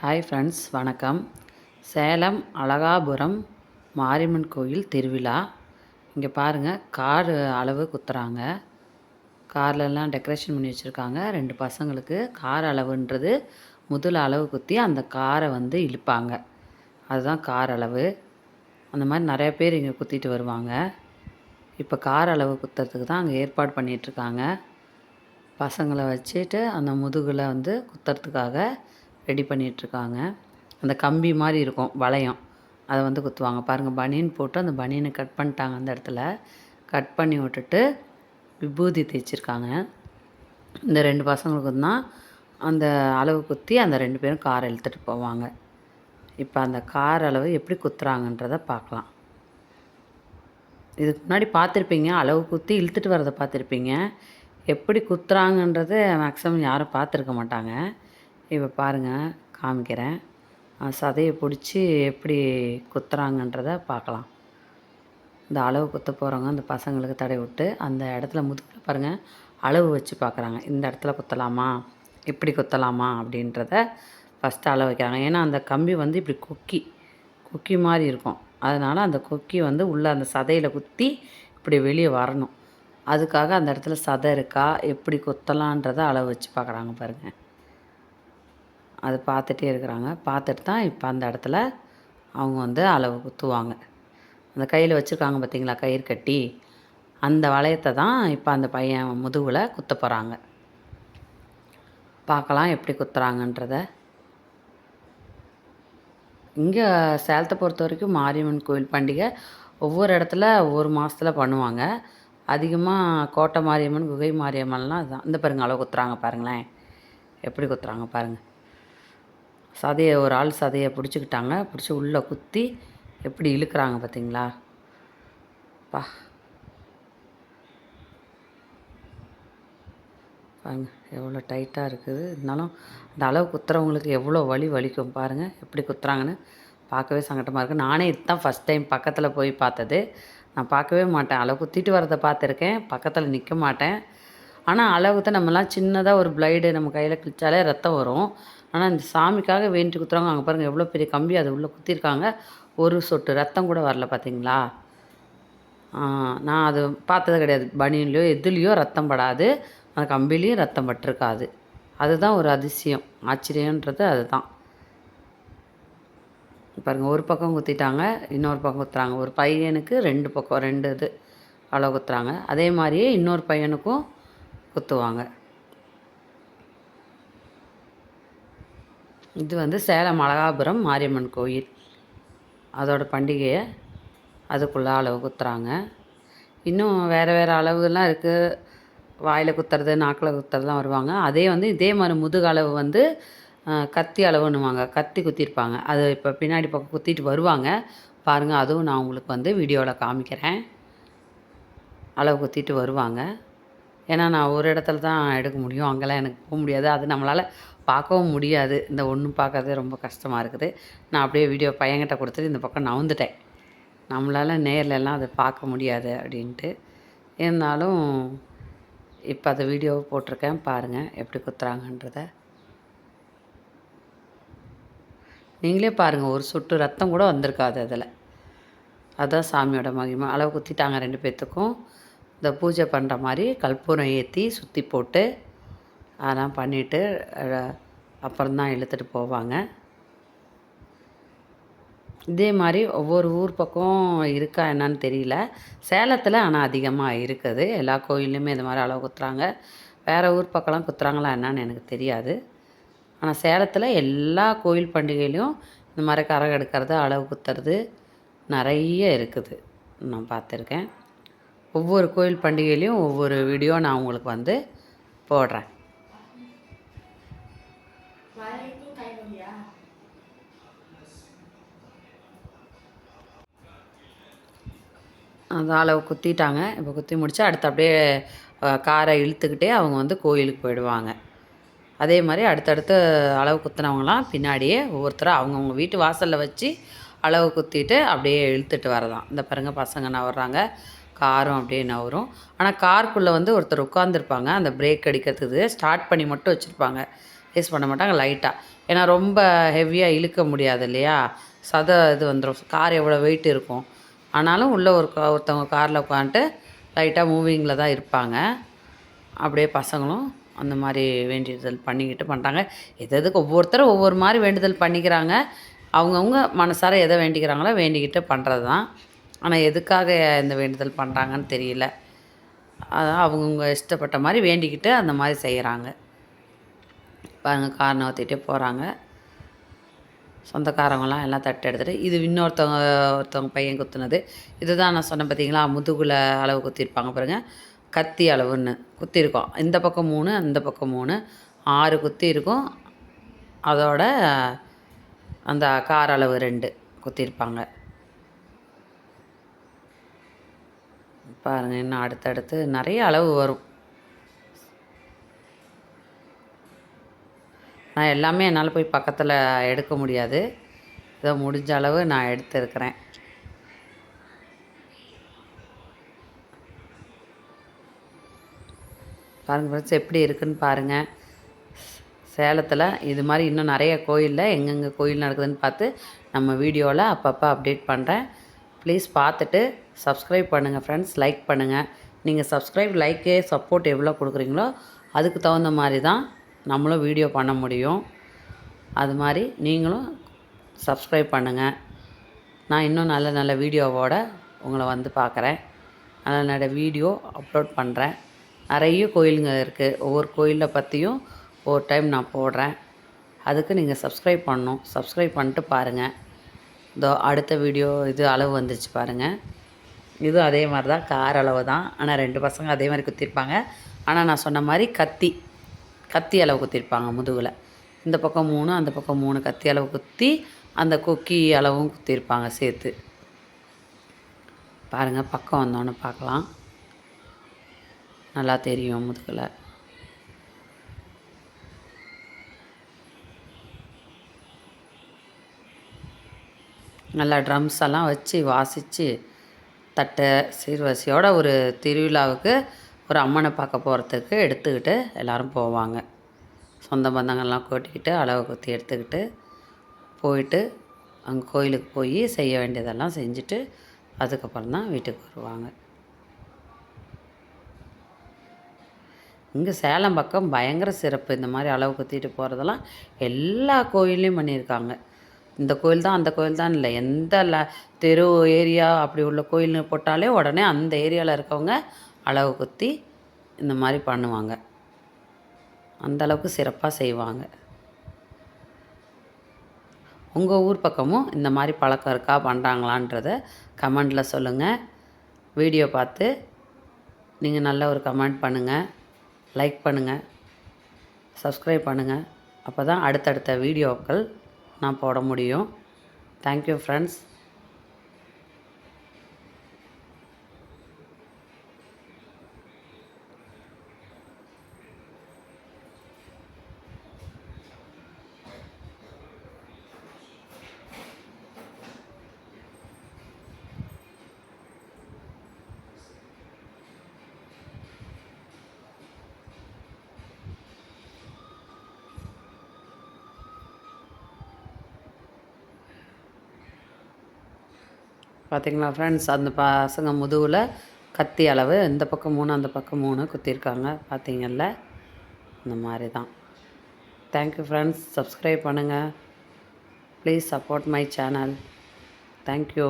Hi friends, வணக்கம். சேலம் அழகாபுரம் மாரியம்மன் கோயில் திருவிழா. இங்கே பாருங்கள், கார் அளவு குத்துறாங்க. கார்லெல்லாம் டெக்கரேஷன் பண்ணி வச்சுருக்காங்க. 2 பசங்களுக்கு கார் அளவுன்றது முதல் அளவு குத்தி அந்த காரை வந்து இழுப்பாங்க. அதுதான் கார் அளவு. அந்த மாதிரி நிறைய பேர் இங்கே குத்திட்டு வருவாங்க. இப்போ கார் அளவு குத்துறதுக்கு தான் அங்கே ஏற்பாடு பண்ணிகிட்ருக்காங்க. பசங்களை வச்சுட்டு அந்த முதுகில் வந்து குத்துறதுக்காக ரெடி பண்ணிகிட்ருக்காங்க. அந்த கம்பி மாதிரி இருக்கும் வளையம், அதை வந்து குத்துவாங்க. பாருங்கள், பனியன் போட்டு அந்த பனியனை கட் பண்ணிட்டாங்க. அந்த இடத்துல கட் பண்ணி விட்டுட்டு விபூதி தேய்ச்சிருக்காங்க. இந்த 2 பசங்களுக்கு தான் அந்த அளவு குத்தி அந்த 2 பேரும் காரை இழுத்துட்டு போவாங்க. இப்போ அந்த கார் அளவு எப்படி குத்துறாங்கன்றதை பார்க்கலாம். இதுக்கு முன்னாடி பார்த்துருப்பீங்க, அளவு குத்தி இழுத்துட்டு வரதை பார்த்துருப்பீங்க. எப்படி குத்துறாங்கன்றது மேக்ஸிமம் யாரும் பார்த்துருக்க மாட்டாங்க. இப்போ பாருங்கள், காமிக்கிறேன். சதையை பிடிச்சி எப்படி குத்துறாங்கன்றதை பார்க்கலாம். இந்த அளவு குத்த போகிறவங்க அந்த பசங்களுக்கு தடை விட்டு அந்த இடத்துல முதுகில் பாருங்கள் அளவு வச்சு பார்க்குறாங்க. இந்த இடத்துல குத்தலாமா, இப்படி குத்தலாமா அப்படின்றத ஃபஸ்ட்டு அளவு வைக்கிறாங்க. ஏன்னா அந்த கம்பி வந்து இப்படி கொக்கி மாதிரி இருக்கும். அதனால் அந்த கொக்கி வந்து உள்ளே அந்த சதையில் குத்தி இப்படி வெளியே வரணும். அதுக்காக அந்த இடத்துல சதை இருக்கா, எப்படி குத்தலான்றதை அளவு வச்சு பார்க்குறாங்க பாருங்கள். அது பார்த்துட்டே இருக்கிறாங்க. பார்த்துட்டு தான் இப்போ அந்த இடத்துல அவங்க வந்து அளவு குத்துவாங்க. அந்த கையில் வச்சுருக்காங்க பார்த்திங்களா, கயிறு கட்டி, அந்த வளையத்தை தான் இப்போ அந்த பையன் முதுகில் குத்த போகிறாங்க. பார்க்கலாம் எப்படி குத்துறாங்கன்றத. இங்கே சேலத்தை பொறுத்த வரைக்கும் மாரியம்மன் கோயில் பண்டிகை ஒவ்வொரு இடத்துல ஒவ்வொரு மாதத்தில் பண்ணுவாங்க. அதிகமாக கோட்டை மாரியம்மன், குகை மாரியம்மன்லாம் அதுதான். இந்த பாருங்கள், அளவு குத்துறாங்க பாருங்களேன், எப்படி குத்துறாங்க பாருங்கள். சதையை ஒரு ஆள் சதையை பிடிச்சிக்கிட்டாங்க, பிடிச்சி உள்ளே குத்தி எப்படி இழுக்கிறாங்க பார்த்தீங்களா. பாருங்க எவ்வளோ டைட்டாக இருக்குது. இருந்தாலும் அந்த அளவு குத்துறவங்களுக்கு எவ்வளோ வலிக்கும் பாருங்கள், எப்படி குத்துறாங்கன்னு பார்க்கவே சங்கடமாக இருக்குது. நானே இதுதான் ஃபஸ்ட் டைம் பக்கத்தில் போய் பார்த்தது. நான் பார்க்கவே மாட்டேன், அளவு குத்திட்டு வரதை பார்த்துருக்கேன், பக்கத்தில் நிற்க மாட்டேன். ஆனால் அளவுக்கு தான் நம்மலாம் சின்னதாக ஒரு பிளைடு நம்ம கையில் கிழிச்சாலே ரத்தம் வரும். ஆனால் இந்த சாமிக்காக வேண்டி குத்துறவங்க அங்கே பாருங்கள் எவ்வளோ பெரிய கம்பி அது உள்ளே குத்திருக்காங்க. ஒரு சொட்டு ரத்தம் கூட வரல பார்த்தீங்களா. நான் அது பார்த்தது கிடையாது. பனியன்லையோ எதுலேயோ ரத்தம் படாது, அந்த கம்பிலையும் ரத்தம் பட்டிருக்காது. அதுதான் ஒரு அதிசயம், ஆச்சரியன்றது அதுதான். பாருங்கள், ஒரு பக்கம் குத்திட்டாங்க, இன்னொரு பக்கம் குத்துறாங்க. ஒரு பையனுக்கு 2 பக்கம் 2 இது அளவு குத்துறாங்க. அதே மாதிரியே இன்னொரு பையனுக்கும் குத்துவாங்க. இது வந்து சேலம் அழகாபுரம் மாரியம்மன் கோயில், அதோட பண்டிகையை அதுக்குள்ளே அளவு குத்துறாங்க. இன்னும் வேறு அளவுலாம் இருக்குது. வாயில் குத்துறது, நாக்கில் குத்துறதுலாம் வருவாங்க. அதே வந்து இதே மாதிரி முதுகு அளவு வந்து கத்தி அளவுன்னுவாங்க, கத்தி குத்திருப்பாங்க. அது இப்போ பின்னாடி பக்கம் குத்திட்டு வருவாங்க பாருங்கள். அதுவும் நான் உங்களுக்கு வந்து வீடியோவில் காமிக்கிறேன். அளவு குத்திட்டு வருவாங்க. ஏன்னா நான் ஒரு இடத்துல தான் எடுக்க முடியும், அங்கெல்லாம் எனக்கு போக முடியாது. அது நம்மளால் பார்க்கவும் முடியாது. இந்த ஒன்று பார்க்கறதே ரொம்ப கஷ்டமாக இருக்குது. நான் அப்படியே வீடியோ பையன்கிட்ட கொடுத்துட்டு இந்த பக்கம் நவுந்துட்டேன். நம்மளால் நேர்லலாம் அதை பார்க்க முடியாது அப்படின்ட்டு. இருந்தாலும் இப்போ அந்த வீடியோவை போட்டிருக்கேன் பாருங்கள், எப்படி குத்துறாங்கன்றத நீங்களே பாருங்கள். ஒரு சொட்டு ரத்தம் கூட வந்திருக்காது அதில். அதுதான் சாமியோட மகிமை. அளவு குத்திட்டாங்க 2 பேர்த்துக்கும். இந்த பூஜை பண்ணுற மாதிரி கற்பூரம் ஏற்றி சுற்றி போட்டு அதெல்லாம் பண்ணிவிட்டு அப்புறம்தான் இழுத்துட்டு போவாங்க. இதே மாதிரி ஒவ்வொரு ஊர் பக்கம் இருக்கா என்னன்னு தெரியல. சேலத்தில் ஆனால் அதிகமாக இருக்குது. எல்லா கோயில்லையுமே இது மாதிரி அளவு குத்துறாங்க. வேறு ஊர் பக்கம்லாம் குத்துறாங்களா என்னன்னு எனக்கு தெரியாது. ஆனால் சேலத்தில் எல்லா கோயில் பண்டிகையிலையும் இந்த மாதிரி கரகம் எடுக்கிறது, அளவு குத்துறது நிறைய இருக்குது. நான் பார்த்துருக்கேன். ஒவ்வொரு கோயில் பண்டிகையிலையும் ஒவ்வொரு வீடியோ நான் உங்களுக்கு வந்து போடுறேன். அந்த அளவு குத்திட்டாங்க. இப்போ குத்தி முடித்தா அடுத்து அப்படியே காரை இழுத்துக்கிட்டே அவங்க வந்து கோயிலுக்கு போயிடுவாங்க. அதே மாதிரி அடுத்தடுத்து அளவு குத்துனவங்களாம் பின்னாடியே ஒவ்வொருத்தராக அவங்கவுங்க வீட்டு வாசலில் வச்சு அளவு குத்திட்டு அப்படியே இழுத்துட்டு வரதான். இந்த பாருங்கள், பசங்க நவர்றாங்க, காரும் அப்படியே நவரும். ஆனால் காருக்குள்ளே வந்து ஒருத்தர் உட்காந்துருப்பாங்க. அந்த பிரேக் அடிக்கிறதுக்கு ஸ்டார்ட் பண்ணி மட்டும் வச்சுருப்பாங்க, யூஸ் பண்ண மாட்டாங்க. லைட்டாக ஏன்னா ரொம்ப ஹெவியாக இழுக்க முடியாது இல்லையா, சதை இது வந்துடும். கார் எவ்வளோ வெயிட் இருக்கும், ஆனாலும் உள்ளே ஒருத்தவங்க காரில் உட்காந்துட்டு லைட்டாக மூவிங்கில் தான் இருப்பாங்க. அப்படியே பசங்களும் அந்த மாதிரி வேண்டுதல் பண்ணிக்கிட்டு பண்ணுறாங்க. எதுக்கு ஒவ்வொருத்தரும் ஒவ்வொரு மாதிரி வேண்டுதல் பண்ணிக்கிறாங்க. அவங்கவுங்க மனசார எதை வேண்டிக்கிறாங்களோ வேண்டிக்கிட்டு பண்ணுறது தான். ஆனால் எதுக்காக இந்த வேண்டுதல் பண்ணுறாங்கன்னு தெரியல. அதான் அவங்கவுங்க இஷ்டப்பட்ட மாதிரி வேண்டிக்கிட்டு அந்த மாதிரி செய்கிறாங்க. பாருங்கள், கார் நகர்த்திட்டே போகிறாங்க. சொந்தக்காரங்களாம் எல்லாம் தட்டு எடுத்துகிட்டு, இது ஒருத்தவங்க பையன் குத்துனது. இதுதான் நான் சொன்னேன் பார்த்தீங்களா, முதுகில் அளவு குத்திருப்பாங்க பாருங்கள், கத்தி அளவுன்னு குத்திருக்கோம். இந்த பக்கம் 3, அந்த பக்கம் 3, 6 குத்தி இருக்கும். அதோட அந்த கார் அளவு 2 குத்திருப்பாங்க. பாருங்கள், இன்னும் அடுத்தடுத்து நிறைய அளவு வரும். நான் எல்லாமே என்னால் போய் பக்கத்தில் எடுக்க முடியாது. ஏதோ முடிஞ்ச அளவு நான் எடுத்துருக்கிறேன். பாருங்கள் ஃப்ரெண்ட்ஸ், எப்படி இருக்குதுன்னு பாருங்கள். சேலத்தில் இது மாதிரி இன்னும் நிறைய கோயிலில் எங்கெங்கே கோயில் நடக்குதுன்னு பார்த்து நம்ம வீடியோவில் அப்பப்போ அப்டேட் பண்ணுறேன். ப்ளீஸ் பார்த்துட்டு சப்ஸ்கிரைப் பண்ணுங்கள் ஃப்ரெண்ட்ஸ், லைக் பண்ணுங்கள். நீங்கள் சப்ஸ்கிரைப், லைக்கு, சப்போர்ட் எவ்வளோ கொடுக்குறீங்களோ அதுக்கு தகுந்த மாதிரி தான் நம்மளும் வீடியோ பண்ண முடியும். அது மாதிரி நீங்களும் சப்ஸ்கிரைப் பண்ணுங்கள். நான் இன்னும் நல்ல நல்ல வீடியோவோடு உங்களை வந்து பார்க்குறேன். நல்ல நல்ல வீடியோ அப்லோட் பண்ணுறேன். நிறைய கோயிலுங்க இருக்குது. ஒவ்வொரு கோயிலை பற்றியும் ஒரு டைம் நான் போடுறேன். அதுக்கு நீங்கள் சப்ஸ்கிரைப் பண்ணணும். சப்ஸ்கிரைப் பண்ணிட்டு பாருங்கள். இதோ அடுத்த வீடியோ இது அளவு வந்துருச்சு பாருங்கள். இதுவும் அதே மாதிரி தான், கார் அளவு தான். ஆனால் 2 பசங்க அதே மாதிரி குத்திருப்பாங்க. ஆனால் நான் சொன்ன மாதிரி கத்தி அளவு குத்திருப்பாங்க முதுகில். இந்த பக்கம் 3, அந்த பக்கம் 3 கத்தி அளவு குத்தி அந்த கொக்கி அளவும் குத்திருப்பாங்க சேர்த்து. பாருங்கள், பக்கம் வந்தோன்னு பார்க்கலாம். நல்லா தெரியும் முதுகில். நல்லா ட்ரம்ஸ் எல்லாம் வச்சு வாசித்து தட்டை சீர்வரிசையோட ஒரு திருவிழாவுக்கு ஒரு அம்மனை பார்க்க போகிறதுக்கு எடுத்துக்கிட்டு எல்லோரும் போவாங்க. சொந்த பந்தங்கள்லாம் கூட்டிக்கிட்டு அளவு குத்தி எடுத்துக்கிட்டு போயிட்டு அங்கே கோயிலுக்கு போய் செய்ய வேண்டியதெல்லாம் செஞ்சுட்டு அதுக்கப்புறம் தான் வீட்டுக்கு வருவாங்க. இங்கே சேலம் பக்கம் பயங்கர சிறப்பு. இந்த மாதிரி அளவு குத்திட்டு போகிறதெல்லாம் எல்லா கோயில்லையும் பண்ணியிருக்காங்க. இந்த கோயில் தான் அந்த கோயில் தான் இல்லை, எந்த தெரு ஏரியா அப்படி உள்ள கோயில்னு போட்டாலே உடனே அந்த ஏரியாவில் இருக்கவங்க அளவு குத்தி இந்த மாதிரி பண்ணுவாங்க. அந்தளவுக்கு சிறப்பாக செய்வாங்க. உங்கள் ஊர் பக்கமும் இந்த மாதிரி பழக்கம் இருக்கா, பண்ணுறாங்களான்றத கமெண்டில் சொல்லுங்கள். வீடியோ பார்த்து நீங்கள் நல்ல ஒரு கமெண்ட் பண்ணுங்கள், லைக் பண்ணுங்கள், சப்ஸ்கிரைப் பண்ணுங்கள். அப்போ தான் அடுத்தடுத்த வீடியோக்கள் நான் போட முடியும். Thank you friends. பார்த்திங்களா ஃப்ரெண்ட்ஸ், அந்த பசங்க முதுகில் கத்தி அளவு இந்த பக்கம் 3, அந்த பக்கம் 3 குத்திருக்காங்க. பார்த்திங்கள்ல, இந்த மாதிரி தான். Thank you friends. சப்ஸ்கிரைப் பண்ணுங்கள். Please support my channel. Thank you.